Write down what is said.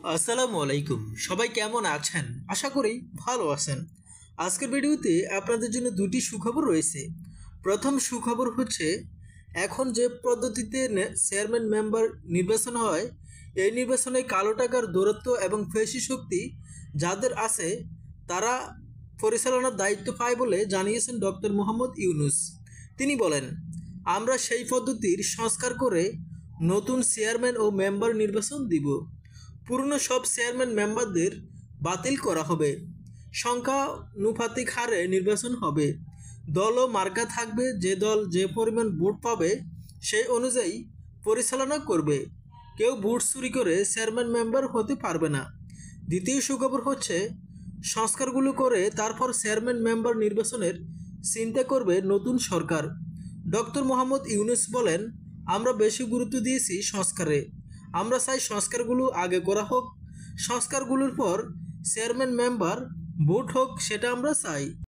আসসালামু আলাইকুম। সবাই কেমন আছেন? আশা করি ভালো আছেন। আজকের ভিডিওতে আপনাদের জন্য দুটি সুখবর রয়েছে। প্রথম সুখবর হচ্ছে, এখন যে পদ্ধতিতে চেয়ারম্যান মেম্বার নির্বাচন হয়, এই নির্বাচনে কালো টাকার দৌরত্ব এবং পেশি শক্তি যাদের আছে তারা পরিচালনার দায়িত্ব পায় বলে জানিয়েছেন ডক্টর মোহাম্মদ ইউনূস। তিনি বলেন, আমরা সেই পদ্ধতির সংস্কার করে নতুন চেয়ারম্যান ও মেম্বার নির্বাচন দিব। পুরনো সব চেয়ারম্যান মেম্বারদের বাতিল করা হবে। সংখ্যানুপাতিক হারে নির্বাচন হবে। দল ও মার্কা থাকবে, যে দল যে পরিমাণ ভোট পাবে সেই অনুযায়ী পরিচালনা করবে। কেউ ভোট চুরি করে চেয়ারম্যান মেম্বার হতে পারবে না। দ্বিতীয় সুখবর হচ্ছে, সংস্কারগুলো করে তারপর চেয়ারম্যান মেম্বার নির্বাচনের চিন্তা করবে নতুন সরকার। ডক্টর মোহাম্মদ ইউনূস বলেন, আমরা বেশি গুরুত্ব দিয়েছি সংস্কারে। আমরা চাই সংস্কারগুলো আগে করা হোক, সংস্কারগুলোর পর চেয়ারম্যান মেম্বার ভোট হোক, সেটা আমরা চাই।